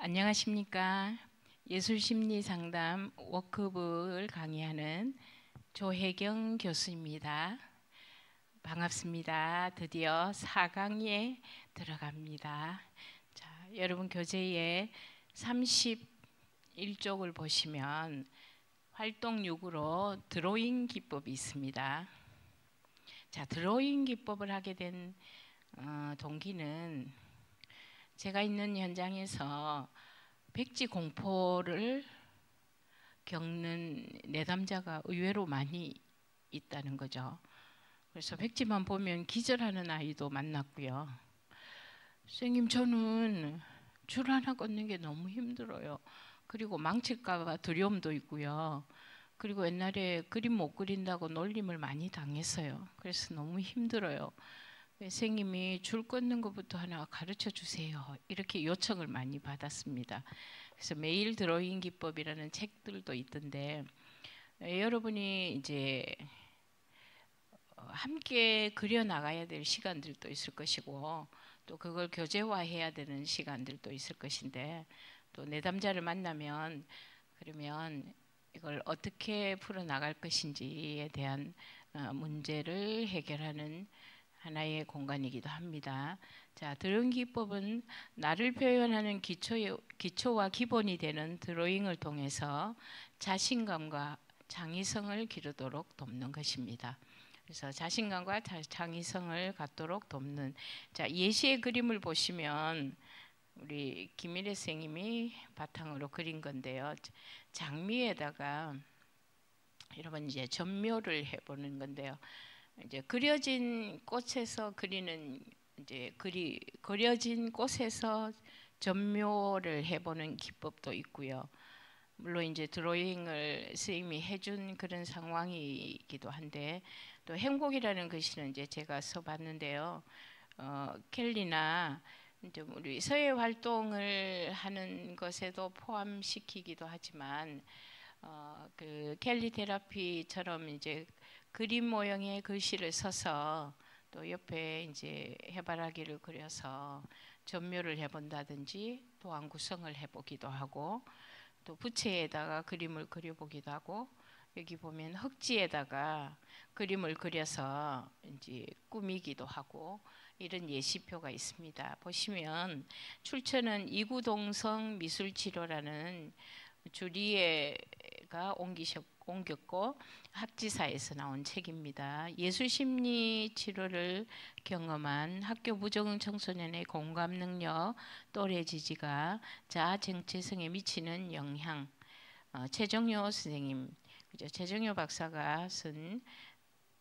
안녕하십니까. 예술심리상담 워크북을 강의하는 조혜경 교수입니다. 반갑습니다. 드디어 4강에 들어갑니다. 자, 여러분 교재에 31쪽을 보시면 활동 6으로 드로잉 기법이 있습니다. 자, 드로잉 기법을 하게 된 동기는 제가 있는 현장에서 백지 공포를 겪는 내담자가 의외로 많이 있다는 거죠. 그래서 백지만 보면 기절하는 아이도 만났고요. 선생님, 저는 줄 하나 걷는 게 너무 힘들어요. 그리고 망칠까 봐 두려움도 있고요. 그리고 옛날에 그림 못 그린다고 놀림을 많이 당했어요. 그래서 너무 힘들어요. 선생님이 줄 걷는 것부터 하나 가르쳐 주세요. 이렇게 요청을 많이 받았습니다. 그래서 매일 드로잉 기법이라는 책들도 있던데 여러분이 이제 함께 그려 나가야 될 시간들도 있을 것이고 또 그걸 교재화해야 되는 시간들도 있을 것인데 또 내담자를 만나면 그러면 이걸 어떻게 풀어 나갈 것인지에 대한 문제를 해결하는 하나의 공간이기도 합니다. 자, 드로잉 기법은 나를 표현하는 기초와 기본이 되는 드로잉을 통해서 자신감과 창의성을 기르도록 돕는 것입니다. 그래서 자신감과 창의성을 갖도록 돕는, 자, 예시의 그림을 보시면 우리 김미래 선생님이 바탕으로 그린 건데요. 장미에다가 여러분 이제 전묘를 해보는 건데요. 이제 그려진 꽃에서 그리는 이제 그려진 꽃에서 전묘를 해보는 기법도 있고요. 물론 이제 드로잉을 선생님이 해준 그런 상황이기도 한데 또 행복이라는 글씨는 이제 제가 써봤는데요. 켈리나 이제 우리 서예 활동을 하는 것에도 포함시키기도 하지만 그 켈리 테라피처럼 이제 그림 모형의 글씨를 써서 또 옆에 이제 해바라기를 그려서 전묘를 해본다든지 도안 구성을 해보기도 하고 또 부채에다가 그림을 그려보기도 하고 여기 보면 흙지에다가 그림을 그려서 이제 꾸미기도 하고 이런 예시표가 있습니다. 보시면 출처는 이구동성 미술치료라는 주리에가 옮겼고 학지사에서 나온 책입니다. 예술심리 치료를 경험한 학교 부적응 청소년의 공감 능력, 또래 지지가 자아 정체성에 미치는 영향. 최정효 선생님, 그죠? 최정효 박사가 쓴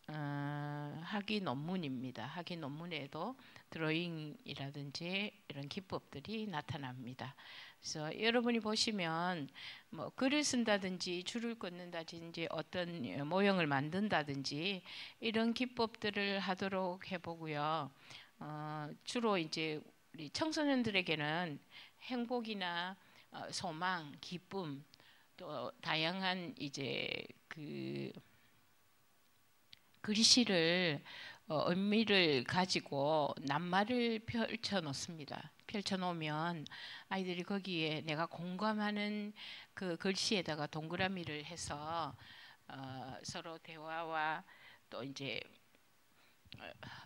학위 논문입니다. 학위 논문에도 드로잉이라든지 이런 기법들이 나타납니다. 그래서 여러분이 보시면 뭐 글을 쓴다든지 줄을 긋는다든지 어떤 모형을 만든다든지 이런 기법들을 하도록 해보고요. 주로 이제 우리 청소년들에게는 행복이나 소망, 기쁨 또 다양한 이제 그 글씨를 의미를 가지고 낱말을 펼쳐 놓습니다. 펼쳐 놓으면 아이들이 거기에 내가 공감하는 그 글씨에다가 동그라미를 해서 서로 대화와 또 이제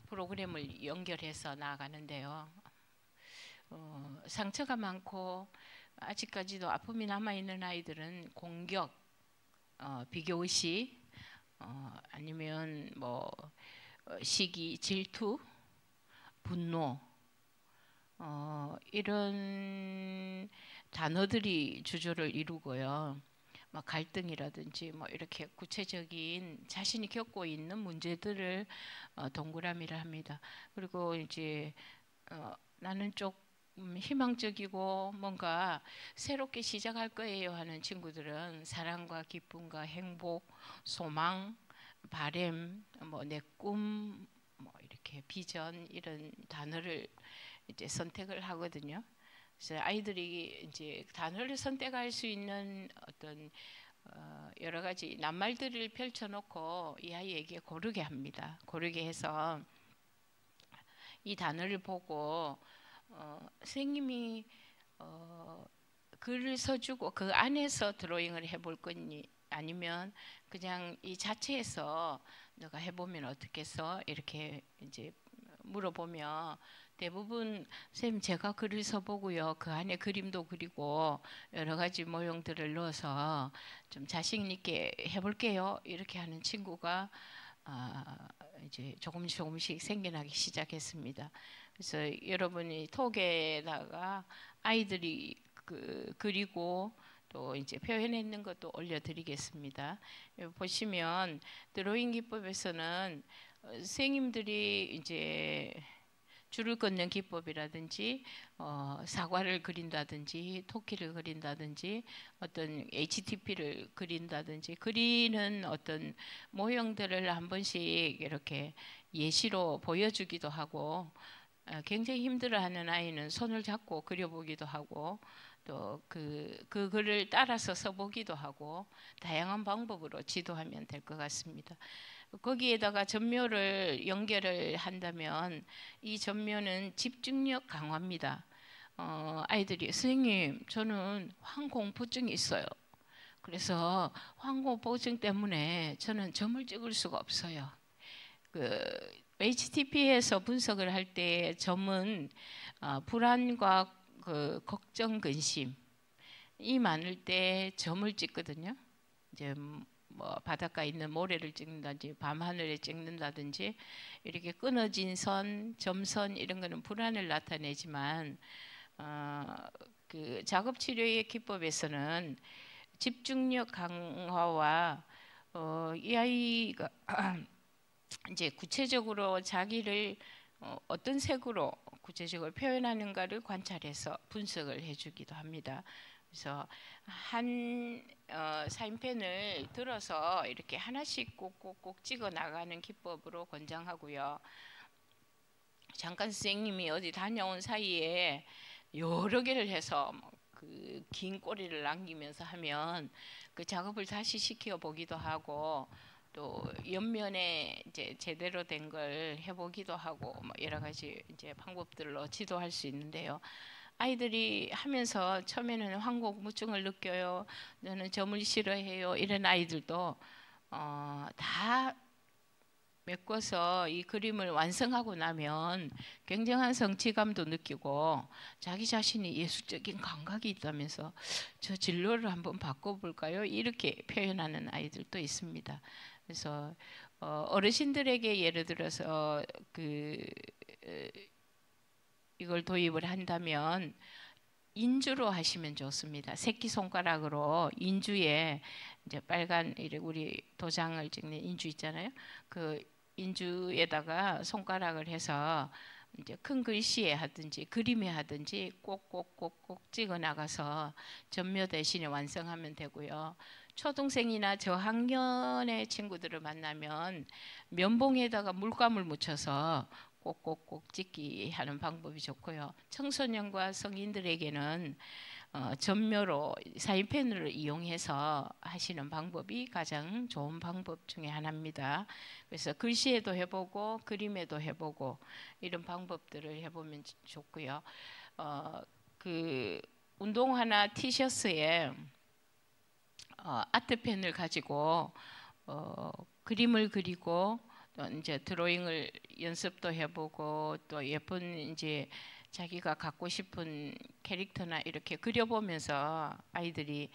프로그램을 연결해서 나아가는데요. 상처가 많고 아직까지도 아픔이 남아있는 아이들은 공격, 비교의식, 아니면 뭐 시기, 질투, 분노 이런 단어들이 주조를 이루고요. 뭐 갈등이라든지 뭐 이렇게 구체적인 자신이 겪고 있는 문제들을 동그라미를 합니다. 그리고 이제 나는 좀 희망적이고 뭔가 새롭게 시작할 거예요 하는 친구들은 사랑과 기쁨과 행복, 소망, 바램, 뭐 내 꿈, 뭐 이렇게 비전 이런 단어를 이제 선택을 하거든요. 그래서 아이들이 이제 단어를 선택할 수 있는 어떤 여러 가지 낱말들을 펼쳐놓고 이 아이에게 고르게 합니다. 고르게 해서 이 단어를 보고 선생님이 글을 써주고 그 안에서 드로잉을 해볼 거니 아니면 그냥 이 자체에서 너가 해보면 어떻겠어? 이렇게 이제 물어보면 대부분 선생님 제가 글을 써보고요 그 안에 그림도 그리고 여러 가지 모형들을 넣어서 좀 자신 있게 해볼게요 이렇게 하는 친구가 이제 조금씩 생겨나기 시작했습니다. 그래서 여러분이 톡에다가 아이들이 그리고 또 이제 표현했는 것도 올려드리겠습니다. 여기 보시면 드로잉 기법에서는 선생님들이 이제 줄을 긋는 기법이라든지 사과를 그린다든지 토끼를 그린다든지 어떤 HTP를 그린다든지 그리는 어떤 모형들을 한 번씩 이렇게 예시로 보여주기도 하고 굉장히 힘들어하는 아이는 손을 잡고 그려보기도 하고 또 그 글을 따라서 써보기도 하고 다양한 방법으로 지도하면 될 것 같습니다. 거기에다가 전묘를 연결을 한다면 이 전묘는 집중력 강화입니다. 아이들이 선생님 저는 황공포증이 있어요. 그래서 황공포증 때문에 저는 점을 찍을 수가 없어요. HTP에서 분석을 할 때 점은 불안과 걱정, 근심이 많을 때 점을 찍거든요. 이제 뭐 바닷가에 있는 모래를 찍는다든지 밤하늘에 찍는다든지 이렇게 끊어진 선, 점선 이런 거는 불안을 나타내지만 그 작업 치료의 기법에서는 집중력 강화와 이 아이가 이제 구체적으로 자기를 어떤 색으로 구체적으로 표현하는가를 관찰해서 분석을 해주기도 합니다. 그래서 한 사인펜을 들어서 이렇게 하나씩 꼭꼭꼭 찍어 나가는 기법으로 권장하고요. 잠깐 선생님이 어디 다녀온 사이에 여러 개를 해서 그 긴 꼬리를 남기면서 하면 그 작업을 다시 시켜 보기도 하고 또 옆면에 이제 제대로 된 걸 해보기도 하고 뭐 여러 가지 이제 방법들로 지도할 수 있는데요. 아이들이 하면서 처음에는 황공무증을 느껴요. 저는 점을 싫어해요. 이런 아이들도 다 메꿔서 이 그림을 완성하고 나면 굉장한 성취감도 느끼고 자기 자신이 예술적인 감각이 있다면서 저 진로를 한번 바꿔볼까요? 이렇게 표현하는 아이들도 있습니다. 그래서 어르신들에게 예를 들어서 이걸 도입을 한다면 인주로 하시면 좋습니다. 새끼 손가락으로 인주에 이제 빨간 우리 도장을 찍는 인주 있잖아요. 그 인주에다가 손가락을 해서 이제 큰 글씨에 하든지 그림에 하든지 꼭꼭꼭꼭 찍어 나가서 전묘 대신에 완성하면 되고요. 초등생이나 저학년의 친구들을 만나면 면봉에다가 물감을 묻혀서 꼭꼭꼭 찍기 하는 방법이 좋고요. 청소년과 성인들에게는 전묘로 사인펜을 이용해서 하시는 방법이 가장 좋은 방법 중에 하나입니다. 그래서 글씨에도 해보고 그림에도 해보고 이런 방법들을 해보면 좋고요. 그 운동화나 티셔츠에 아트펜을 가지고 그림을 그리고 또 이제 드로잉을 연습도 해보고 또 예쁜 이제 자기가 갖고 싶은 캐릭터나 이렇게 그려보면서 아이들이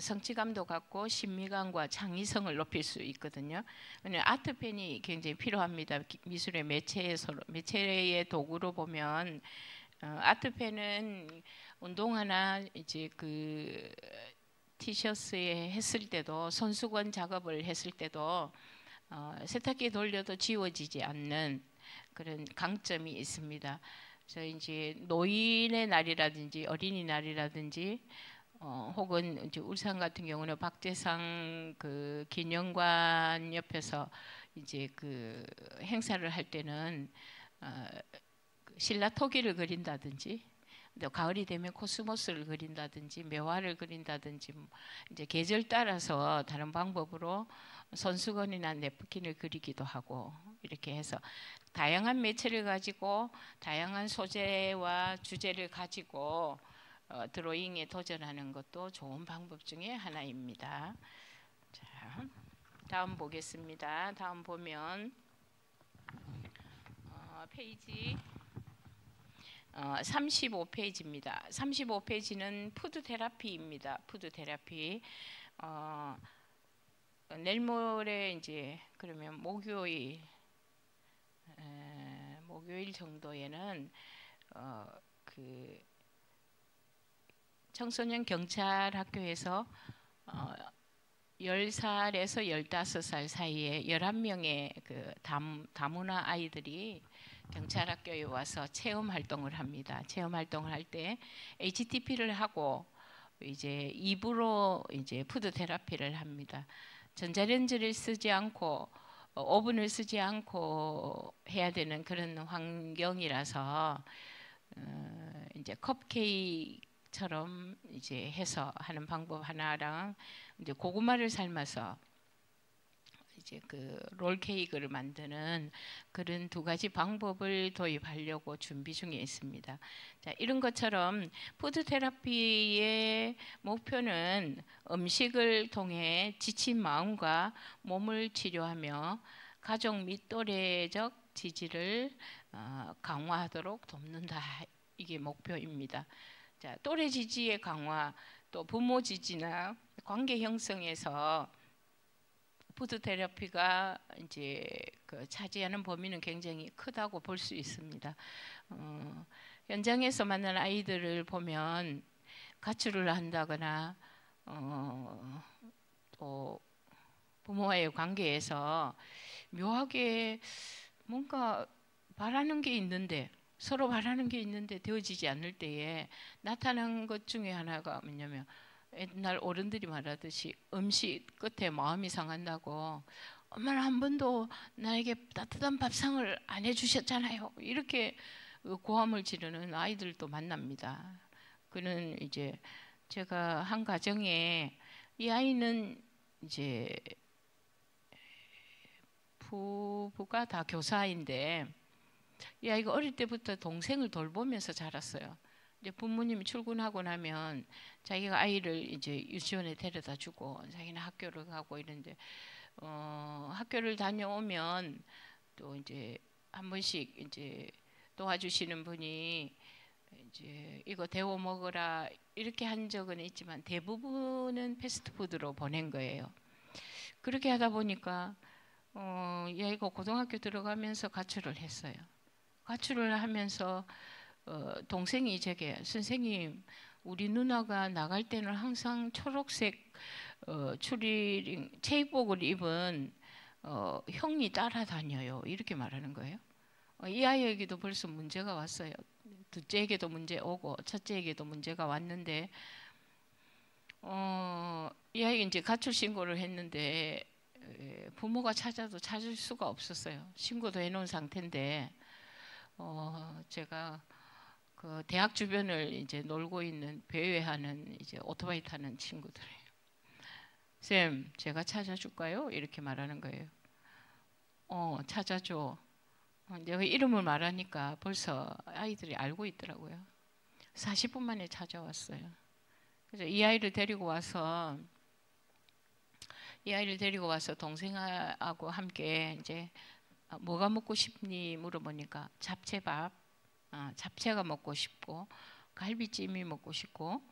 성취감도 갖고 신미감과 창의성을 높일 수 있거든요. 아트펜이 굉장히 필요합니다. 미술의 매체의 도구로 보면 아트펜은 운동화나 이제 그 티셔츠에 했을 때도 손수건 작업을 했을 때도 세탁기 돌려도 지워지지 않는 그런 강점이 있습니다. 그래서 이제 노인의 날이라든지 어린이날이라든지 혹은 이제 울산 같은 경우는 박재상 그 기념관 옆에서 이제 그 행사를 할 때는 신라 토기를 그린다든지 또 가을이 되면 코스모스를 그린다든지 매화를 그린다든지 이제 계절 따라서 다른 방법으로 손수건이나 냅킨을 그리기도 하고 이렇게 해서 다양한 매체를 가지고 다양한 소재와 주제를 가지고 드로잉에 도전하는 것도 좋은 방법 중에 하나입니다. 자, 다음 보겠습니다. 다음 보면 페이지 35페이지입니다. 35페이지는 푸드 테라피입니다. 푸드 테라피. 내일 모레 이제 그러면 목요일 정도에는 그 청소년 경찰 학교에서 10살에서 15살 사이에 11명의 그 다문화 아이들이 경찰 학교에 와서 체험 활동을 합니다. 체험 활동을 할 때 HTP를 하고 이제 입으로 이제 푸드 테라피를 합니다. 전자레인지를 쓰지 않고 오븐을 쓰지 않고 해야 되는 그런 환경이라서 이제 컵케이크처럼 이제 해서 하는 방법 하나랑 이제 고구마를 삶아서 이제 그 롤케이크를 만드는 그런 두 가지 방법을 도입하려고 준비 중에 있습니다. 자, 이런 것처럼 푸드 테라피의 목표는 음식을 통해 지친 마음과 몸을 치료하며 가족 및 또래적 지지를 강화하도록 돕는다. 이게 목표입니다. 자, 또래 지지의 강화, 또 부모 지지나 관계 형성에서 푸드 테라피가 이제 그 차지하는 범위는 굉장히 크다고 볼 수 있습니다. 현장에서 만난 아이들을 보면 가출을 한다거나 또 부모와의 관계에서 묘하게 뭔가 바라는 게 있는데 서로 바라는 게 있는데 되어지지 않을 때에 나타난 것 중에 하나가 뭐냐면 옛날 어른들이 말하듯이 음식 끝에 마음이 상한다고 엄마는 한 번도 나에게 따뜻한 밥상을 안 해주셨잖아요. 이렇게 고함을 지르는 아이들도 만납니다. 그는 이제 제가 한 가정에 이 아이는 이제 부부가 다 교사인데 이 아이가 어릴 때부터 동생을 돌보면서 자랐어요. 이제 부모님이 출근하고 나면 자기가 아이를 이제 유치원에 데려다 주고 자기는 학교를 가고 이런데 학교를 다녀오면 또 이제 한 번씩 이제 도와주시는 분이 이제 이거 데워 먹으라 이렇게 한 적은 있지만 대부분은 패스트푸드로 보낸 거예요. 그렇게 하다 보니까 이 아이가 고등학교 들어가면서 가출을 했어요. 가출을 하면서 동생이 제게 선생님 우리 누나가 나갈 때는 항상 초록색 추리닝 체육복을 입은 형이 따라다녀요. 이렇게 말하는 거예요. 이 아이에게도 벌써 문제가 왔어요. 둘째에게도 문제 오고 첫째에게도 문제가 왔는데 이 아이가 이제 가출 신고를 했는데 부모가 찾아도 찾을 수가 없었어요. 신고도 해놓은 상태인데 제가 그 대학 주변을 이제 놀고 있는 배회하는 이제 오토바이 타는 친구들이에요. 쌤, 제가 찾아줄까요? 이렇게 말하는 거예요. 찾아줘. 내가 이름을 말하니까 벌써 아이들이 알고 있더라고요. 40분 만에 찾아왔어요. 그래서 이 아이를 데리고 와서 동생하고 함께 이제 뭐가 먹고 싶니 물어보니까 잡채밥, 잡채가 먹고 싶고 갈비찜이 먹고 싶고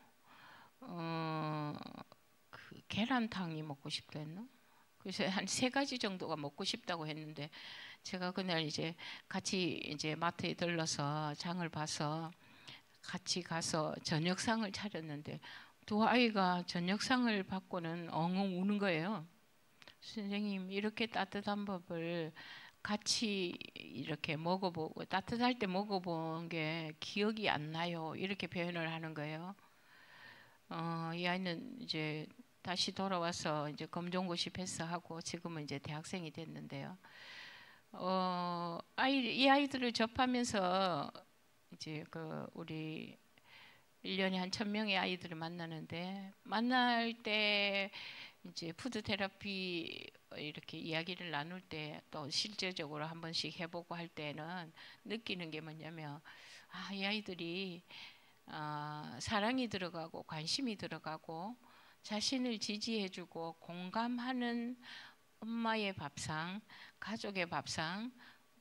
그 계란탕이 먹고 싶다 했나? 그래서 한 3가지 정도가 먹고 싶다고 했는데 제가 그날 이제 같이 이제 마트에 들러서 장을 봐서 같이 가서 저녁상을 차렸는데 두 아이가 저녁상을 받고는 엉엉 우는 거예요. 선생님 이렇게 따뜻한 밥을 같이 이렇게 먹어보고 따뜻할 때 먹어본 게 기억이 안 나요. 이렇게 표현을 하는 거예요. 이 아이는 이제 다시 돌아와서 이제 검정고시 패스하고 지금은 이제 대학생이 됐는데요. 이 아이들을 접하면서 이제 그 우리 1년에 한 1000명의 아이들을 만나는데 만날 때 이제 푸드 테라피 이렇게 이야기를 나눌 때 또 실제적으로 한 번씩 해보고 할 때는 느끼는 게 뭐냐면 이 아이들이 사랑이 들어가고 관심이 들어가고 자신을 지지해주고 공감하는 엄마의 밥상, 가족의 밥상,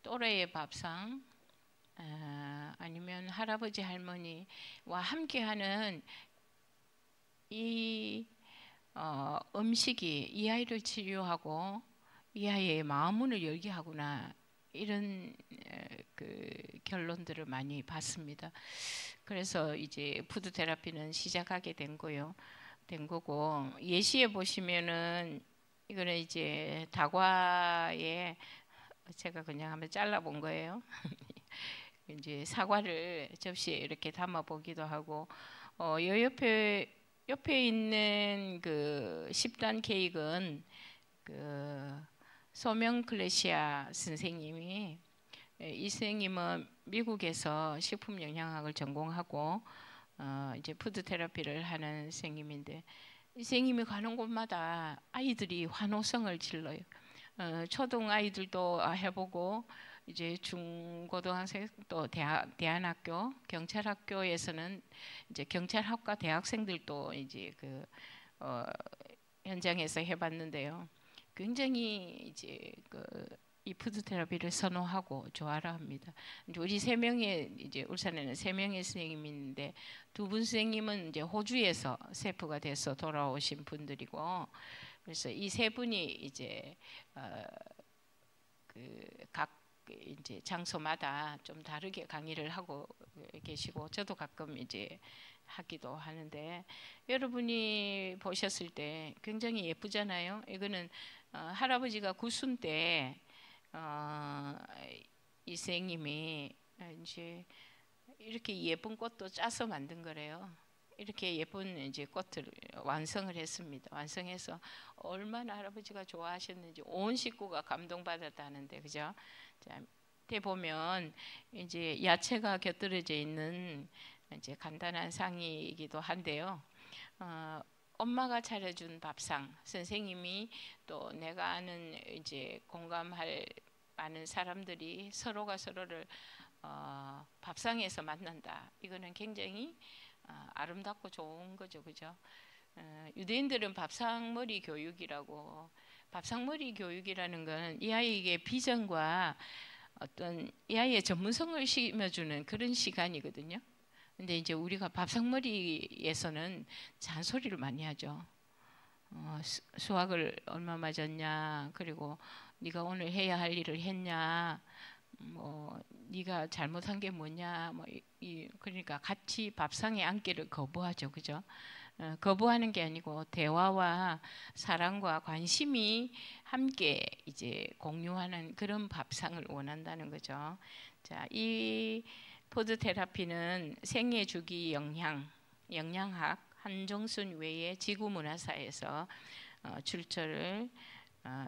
또래의 밥상, 아니면 할아버지 할머니와 함께하는 이 음식이 이 아이를 치료하고 이 아이의 마음문을 열게 하구나, 이런 그 결론들을 많이 봤습니다. 그래서 이제 푸드 테라피는 시작하게 된 거고, 예시에 보시면은 이거는 이제 다과에 제가 그냥 한번 잘라본 거예요. 이제 사과를 접시에 이렇게 담아 보기도 하고, 요 옆에 있는 그 10단 케이크는 그 소명 클레시아 선생님이, 이 선생님은 미국에서 식품 영양학을 전공하고 이제 푸드 테라피를 하는 선생님인데, 이 선생님이 가는 곳마다 아이들이 환호성을 질러요. 초등 아이들도 해보고, 이제 중고등학생 또 대안학교, 경찰학교에서는 이제 경찰학과 대학생들도 이제 그 현장에서 해봤는데요. 굉장히 이제 이 푸드 테라피를 선호하고 좋아라 합니다. 우리 세 명의, 이제 울산에는 3명의 선생님이 있는데, 2분 선생님은 이제 호주에서 셰프가 돼서 돌아오신 분들이고, 그래서 이 3분이 이제 각 이제 장소마다 좀 다르게 강의를 하고 계시고, 저도 가끔 이제 하기도 하는데, 여러분이 보셨을 때 굉장히 예쁘잖아요. 이거는 할아버지가 구순 때 이 선생님이 이제 이렇게 예쁜 꽃도 짜서 만든 거래요. 이렇게 예쁜 이제 꽃을 완성을 했습니다. 완성해서 얼마나 할아버지가 좋아하셨는지 온 식구가 감동받았다는데, 그죠? 자, 밑에 보면 이제 야채가 곁들여져 있는 이제 간단한 상이기도 한데요. 엄마가 차려준 밥상, 선생님이 또 내가 아는 이제 공감할 많은 사람들이 서로가 서로를 밥상에서 만난다. 이거는 굉장히 아름답고 좋은 거죠, 그죠? 유대인들은 밥상머리 교육이라고, 밥상머리 교육이라는 건 이 아이에게 비전과 어떤 이 아이의 전문성을 심어주는 그런 시간이거든요. 근데 이제 우리가 밥상머리에서는 잔소리를 많이 하죠. 수학을 얼마 맞았냐, 그리고 네가 오늘 해야 할 일을 했냐, 뭐 네가 잘못한 게 뭐냐, 뭐 그러니까 같이 밥상에 앉기를 거부하죠, 그죠? 거부하는 게 아니고 대화와 사랑과 관심이 함께 이제 공유하는 그런 밥상을 원한다는 거죠. 자, 이 푸드 테라피는 생애 주기 영양학 한정순 외에 지구문화사에서 출처를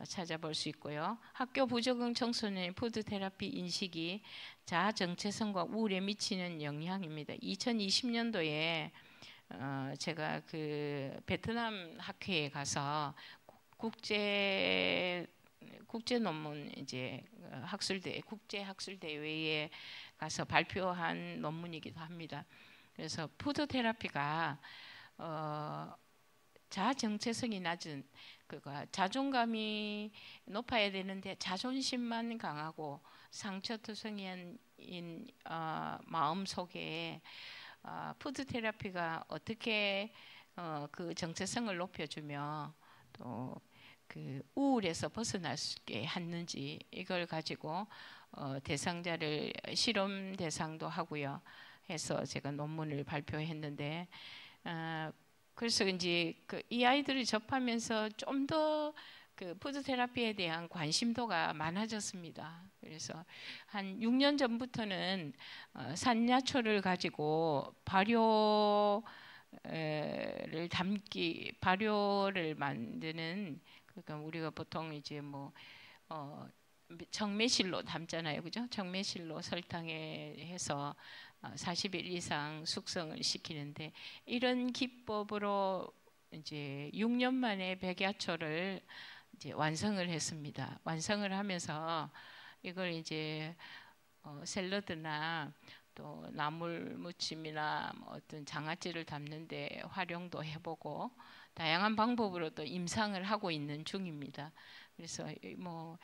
찾아볼 수 있고요. 학교 부적응 청소년의 푸드 테라피 인식이 자아 정체성과 우울에 미치는 영향입니다. 2020년도에 제가 그 베트남 학회에 가서 국제 논문 이제 국제 학술 대회에 가서 발표한 논문이기도 합니다. 그래서 푸드 테라피가 자아 정체성이 낮은, 그가 자존감이 높아야 되는데 자존심만 강하고 상처투성이인 마음 속에 푸드 테라피가 어떻게 그 정체성을 높여주며 또 그 우울에서 벗어날 수 있게 했는지, 이걸 가지고 대상자를 실험 대상도 하고요 해서 제가 논문을 발표했는데, 그래서 이제 이 아이들을 접하면서 좀 더 그 푸드 테라피에 대한 관심도가 많아졌습니다. 그래서 한 6년 전부터는 산야초를 가지고 발효를 만드는, 그러니까 우리가 보통 이제 뭐 정매실로 담잖아요, 그죠? 정매실로 설탕에 해서 40일 이상 숙성을 시키는데, 이런 기법으로 이제 6년 만에 백야초를 이제 완성을 했습니다. 완성을 하면서 이걸 이제 샐러드나 또 나물 무침이나 뭐 어떤 장아찌를 담는데 활용도 해보고 다양한 방법으로 또 임상을 하고 있는 중입니다. 그래서 뭐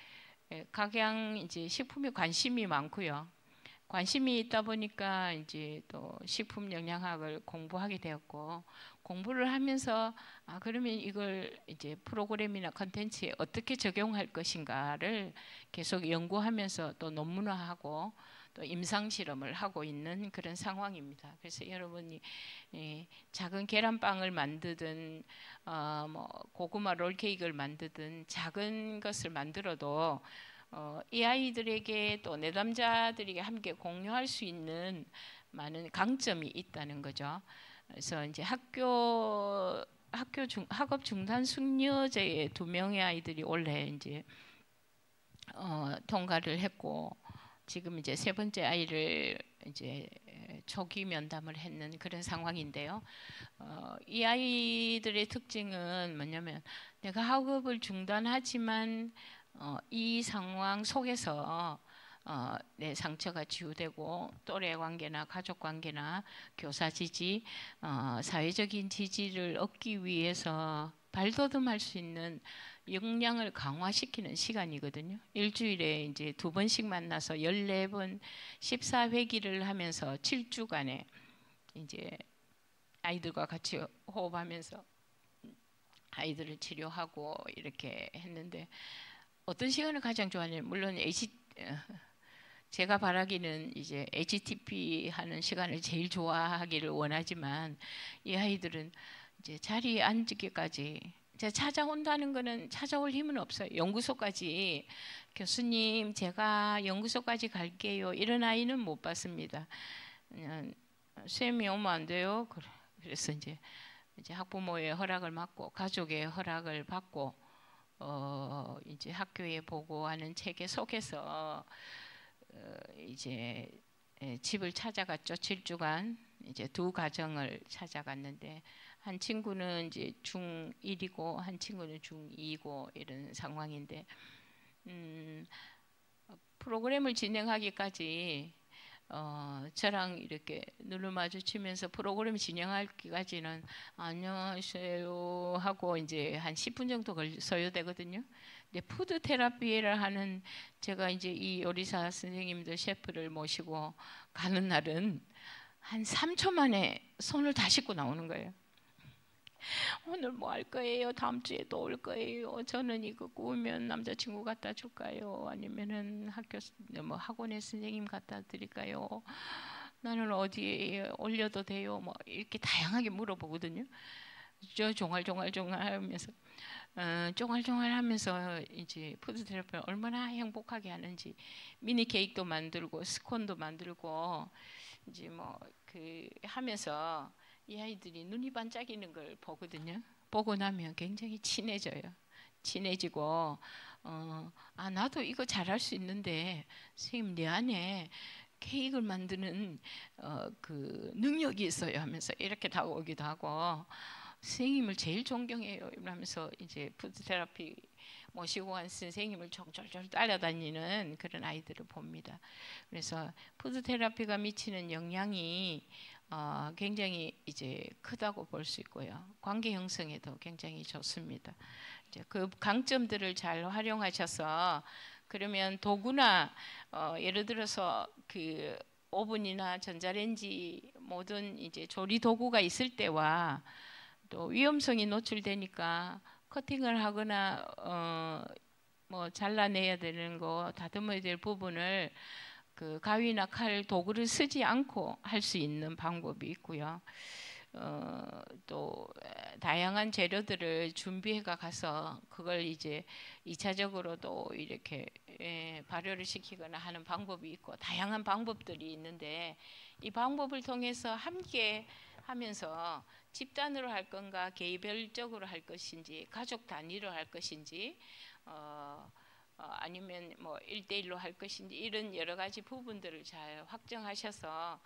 각양 이제 식품에 관심이 많고요. 관심이 있다 보니까 이제 또 식품 영양학을 공부하게 되었고, 공부를 하면서 그러면 이걸 이제 프로그램이나 컨텐츠에 어떻게 적용할 것인가를 계속 연구하면서 또 논문화하고 또 임상 실험을 하고 있는 그런 상황입니다. 그래서 여러분이 작은 계란빵을 만드든 뭐 고구마 롤케이크를 만드든 작은 것을 만들어도 이 아이들에게 또 내담자들에게 함께 공유할 수 있는 많은 강점이 있다는 거죠. 그래서 이제 학업 중단 숙려제의 2명의 아이들이 올해 이제 통과를 했고, 지금 이제 3번째 아이를 이제 초기 면담을 했는 그런 상황인데요. 이 아이들의 특징은 뭐냐면, 내가 학업을 중단하지만 이 상황 속에서 내 상처가 치유되고 또래 관계나 가족 관계나 교사 지지, 사회적인 지지를 얻기 위해서 발돋움할 수 있는 역량을 강화시키는 시간이거든요. 일주일에 이제 2번씩 만나서 14번 14회기를 하면서 7주간에 이제 아이들과 같이 호흡하면서 아이들을 치료하고 이렇게 했는데, 어떤 시간을 가장 좋아하냐면, 물론 제가 바라기는 이제 HTP 하는 시간을 제일 좋아하기를 원하지만, 이 아이들은 이제 자리에 앉기까지 찾아온다는 거는 찾아올 힘은 없어요. 연구소까지 교수님 제가 연구소까지 갈게요 이런 아이는 못 봤습니다. 그냥 쌤이 오면 안 돼요. 그래서 이제 학부모의 허락을 받고 가족의 허락을 받고 이제 학교에 보고하는 체계 속에서 이제 집을 찾아갔죠. 7주간 이제 2가정을 찾아갔는데, 한 친구는 이제 중1이고 한 친구는 중2이고 이런 상황인데, 프로그램을 진행하기까지 저랑 이렇게 눈을 마주치면서 프로그램 진행하기까지는 안녕하세요 하고 이제 한 10분 정도 소요되거든요. 근데 푸드 테라피를 하는, 제가 이제 이 요리사 선생님들 셰프를 모시고 가는 날은 한 3초 만에 손을 다 씻고 나오는 거예요. 오늘 뭐 할 거예요? 다음 주에 또 올 거예요? 저는 이거 구우면 남자친구 갖다 줄까요? 아니면은 학원의 선생님 갖다 드릴까요? 나는 어디에 올려도 돼요? 뭐 이렇게 다양하게 물어보거든요. 저 종알종알하면서 쫑알쫑알하면서 이제 푸드 테라피를 얼마나 행복하게 하는지, 미니 케이크도 만들고 스콘도 만들고 이제 뭐 하면서 이 아이들이 눈이 반짝이는 걸 보거든요. 보고 나면 굉장히 친해지고 나도 이거 잘할 수 있는데 선생님 내 안에 케이크를 만드는 그 능력이 있어요 하면서 이렇게 다가오기도 하고, 선생님을 제일 존경해요 이러면서 이제 푸드 테라피 모시고 간 선생님을 졸졸졸 따라다니는 그런 아이들을 봅니다. 그래서 푸드 테라피가 미치는 영향이 굉장히 이제 크다고 볼 수 있고요. 관계 형성에도 굉장히 좋습니다. 이제 그 강점들을 잘 활용하셔서, 그러면 도구나 예를 들어서 그 오븐이나 전자레인지 모든 이제 조리 도구가 있을 때와 또 위험성이 노출되니까 커팅을 하거나 뭐 잘라내야 되는 거, 다듬어야 될 부분을 그 가위나 칼 도구를 쓰지 않고 할 수 있는 방법이 있고요. 또 다양한 재료들을 준비해가 가서 그걸 이제 2차적으로도 이렇게 발효를 시키거나 하는 방법이 있고, 다양한 방법들이 있는데, 이 방법을 통해서 함께 하면서 집단으로 할 건가 개별적으로 할 것인지 가족 단위로 할 것인지 아니면 뭐 1대1로 할 것인지, 이런 여러 가지 부분들을 잘 확정하셔서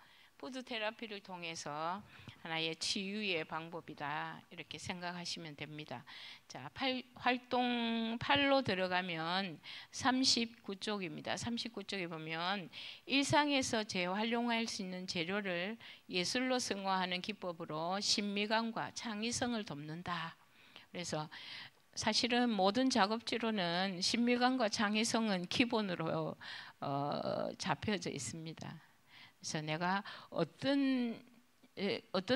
푸드 테라피를 통해서 하나의 치유의 방법이다 이렇게 생각하시면 됩니다. 자, 활동 8로 들어가면 39쪽입니다. 39쪽에 보면 일상에서 재활용할 수 있는 재료를 예술로 승화하는 기법으로 신미감과 창의성을 돕는다. 그래서 사실은 모든 작업지로는 신미감과 창의성은 기본으로 잡혀져 있습니다. 그래서 내가 어떤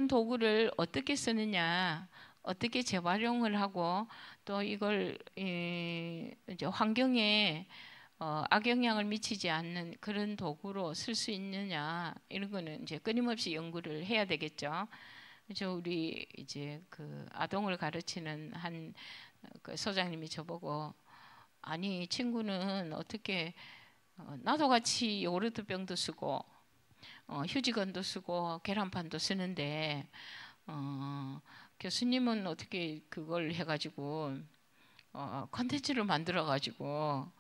도구를 어떻게 쓰느냐, 어떻게 재활용을 하고 또 이걸 이제 환경에 악영향을 미치지 않는 그런 도구로 쓸 수 있느냐 이런 거는 이제 끊임없이 연구를 해야 되겠죠. 그래서 우리 이제 그 아동을 가르치는 한 그 소장님이 저보고 아니 친구는 어떻게 나도 같이 요구르트 병도 쓰고 휴지건도 쓰고 계란판도 쓰는데 교수님은 어떻게 그걸 해가지고 콘텐츠를 만들어가지고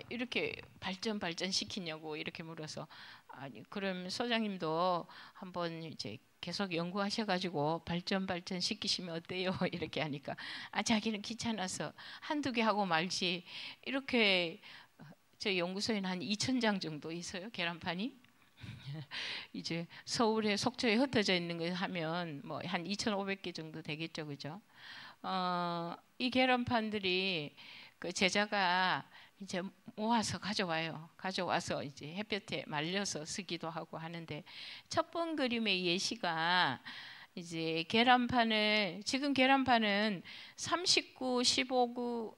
이렇게 발전시키냐고 이렇게 물어서 아니 그럼 소장님도 한번 이제 계속 연구하셔가지고 발전 시키시면 어때요? 이렇게 하니까 자기는 귀찮아서 한두 개 하고 말지 이렇게 저 연구소에는 한 2,000장 정도 있어요 계란판이. 이제 서울에 속초에 흩어져 있는 거 하면 뭐 한 2,500개 정도 되겠죠, 그죠? 이 계란판들이 그 제자가 이제 모아서 가져와서 이제 햇볕에 말려서 쓰기도 하고 하는데 첫 번 그림의 예시가 이제 지금 계란판은 39, 15구,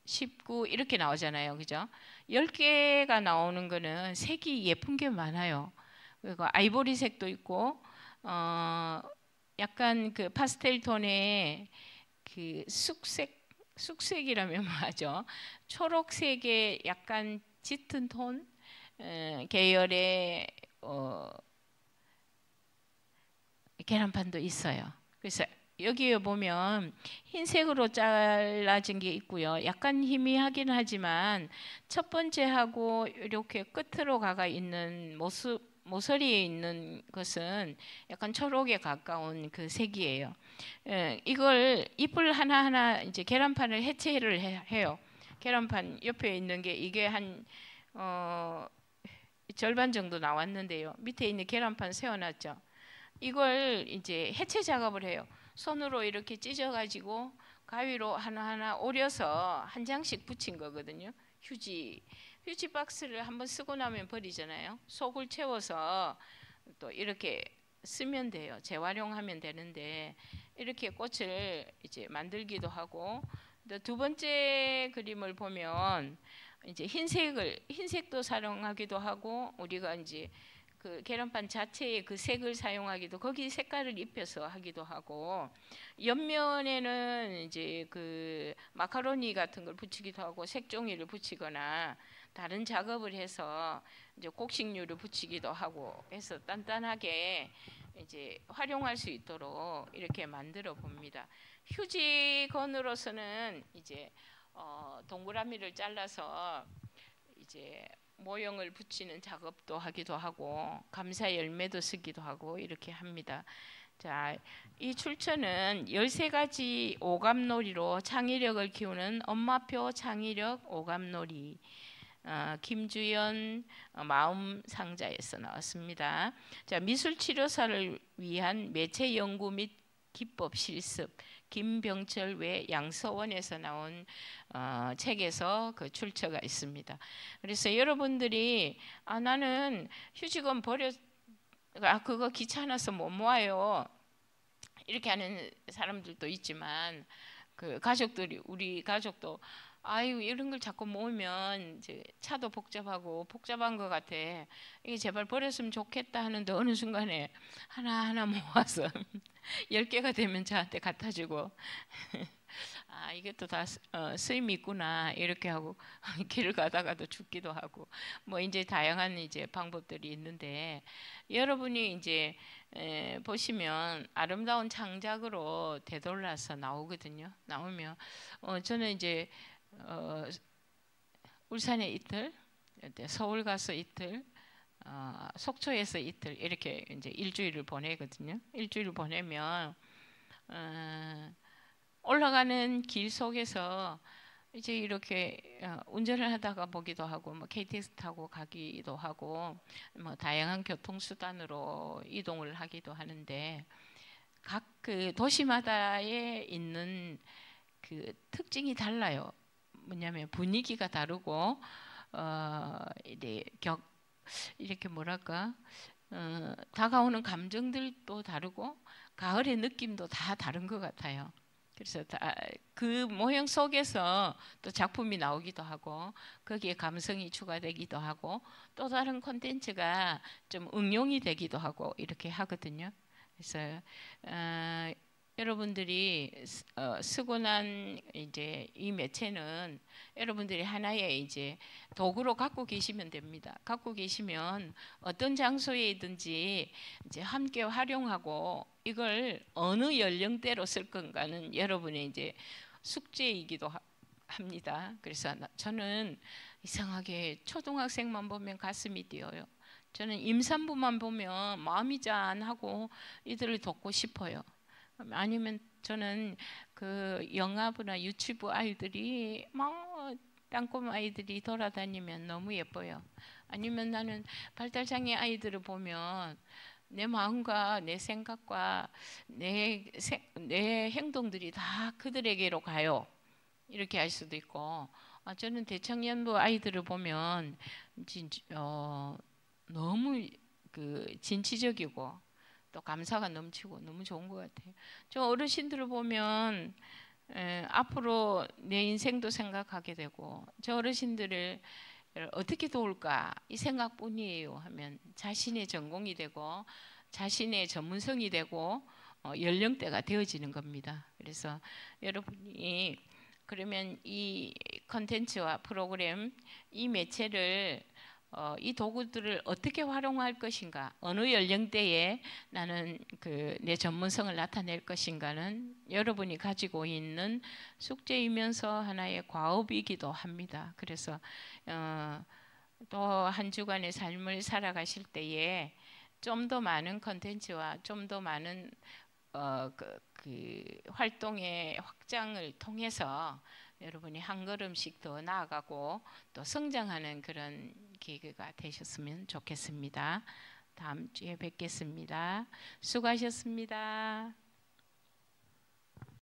19 이렇게 나오잖아요, 그죠? 10개가 나오는 거는 색이 예쁜 게 많아요. 그리고 아이보리색도 있고, 약간 그 파스텔 톤의 그 쑥색이라면 뭐하죠? 초록색의 약간 짙은 톤 계열의 계란판도 있어요. 그래서 여기에 보면 흰색으로 잘라진 게 있고요. 약간 희미하긴 하지만 첫 번째하고 이렇게 끝으로 가가 있는 모서리에 있는 것은 약간 초록에 가까운 그 색이에요. 이걸 잎을 하나하나 이제 계란판을 해체를 해요. 계란판 옆에 있는 게 이게 한 절반 정도 나왔는데요. 밑에 있는 계란판 세워놨죠. 이걸 이제 해체 작업을 해요. 손으로 이렇게 찢어가지고 가위로 하나하나 오려서 한 장씩 붙인 거거든요. 휴지 박스를 한번 쓰고 나면 버리잖아요. 속을 채워서 또 이렇게 쓰면 돼요. 재활용하면 되는데 이렇게 꽃을 이제 만들기도 하고 두 번째 그림을 보면 이제 흰색도 사용하기도 하고 우리가 이제 그 계란판 자체의 그 색을 사용하기도 거기 색깔을 입혀서 하기도 하고 옆면에는 이제 그 마카로니 같은 걸 붙이기도 하고 색종이를 붙이거나 다른 작업을 해서 이제 곡식류를 붙이기도 하고 해서 단단하게 이제 활용할 수 있도록 이렇게 만들어 봅니다. 휴지건으로서는 이제 동그라미를 잘라서 이제 모형을 붙이는 작업도 하기도 하고 감사 열매도 쓰기도 하고 이렇게 합니다. 자, 이 출처는 13가지 오감놀이로 창의력을 키우는 엄마표 창의력 오감놀이 김주연 마음상자에서 나왔습니다. 자, 미술치료사를 위한 매체 연구 및 기법 실습 김병철 외 양서원에서 나온 책에서 그 출처가 있습니다. 그래서 여러분들이 나는 휴지건 그거 귀찮아서 못 모아요 이렇게 하는 사람들도 있지만 그 우리 가족도 아유 이런 걸 자꾸 모으면 이제 차도 복잡한 것 같아. 이게 제발 버렸으면 좋겠다 하는데 어느 순간에 하나하나 모아서 10개가 되면 저한테 갖다 주고 이것도 다 쓰임이 있구나 이렇게 하고 길을 가다가도 죽기도 하고 뭐 이제 다양한 이제 방법들이 있는데 여러분이 이제 보시면 아름다운 창작으로 되돌아서 나오거든요. 나오면 저는 이제 울산의 이틀 서울 가서 이틀, 속초에서 이틀 이렇게 이제 일주일을 보내거든요. 일주일을 보내면 올라가는 길 속에서 이제 이렇게 운전을 하다가 보기도 하고 뭐 KTX 타고 가기도 하고 뭐 다양한 교통수단으로 이동을 하기도 하는데 각 그 도시마다에 있는 그 특징이 달라요. 뭐냐면 분위기가 다르고 이렇게 뭐랄까 다가오는 감정들도 다르고 가을의 느낌도 다 다른 것 같아요. 그래서 그 모형 속에서 또 작품이 나오기도 하고 거기에 감성이 추가되기도 하고 또 다른 콘텐츠가 좀 응용이 되기도 하고 이렇게 하거든요. 그래서 여러분들이 쓰고 난 이제 이 매체는 여러분들이 하나의 이제 도구로 갖고 계시면 됩니다. 갖고 계시면 어떤 장소에든지 이제 함께 활용하고 이걸 어느 연령대로 쓸 건가는 여러분의 이제 숙제이기도 합니다. 그래서 저는 이상하게 초등학생만 보면 가슴이 뛰어요. 저는 임산부만 보면 마음이 짠하고 이들을 돕고 싶어요. 아니면 저는 그 영아부나 유치부 아이들이 막 땅꼬마 아이들이 돌아다니면 너무 예뻐요. 아니면 나는 발달장애 아이들을 보면 내 마음과 내 생각과 내 행동들이 다 그들에게로 가요. 이렇게 할 수도 있고 저는 대청년부 아이들을 보면 너무 그 진취적이고 또 감사가 넘치고 너무 좋은 것 같아요. 저 어르신들을 보면 앞으로 내 인생도 생각하게 되고 저 어르신들을 어떻게 도울까 이 생각뿐이에요 하면 자신의 전공이 되고 자신의 전문성이 되고 연령대가 되어지는 겁니다. 그래서 여러분이 그러면 이 컨텐츠와 프로그램 이 매체를 이 도구들을 어떻게 활용할 것인가, 어느 연령대에 나는 그 내 전문성을 나타낼 것인가는 여러분이 가지고 있는 숙제이면서 하나의 과업이기도 합니다. 그래서 또 한 주간의 삶을 살아가실 때에 좀 더 많은 컨텐츠와 좀 더 많은 그 활동의 확장을 통해서 여러분이 한 걸음씩 더 나아가고 또 성장하는 그런 계기가 되셨으면 좋겠습니다. 다음 주에 뵙겠습니다. 수고하셨습니다.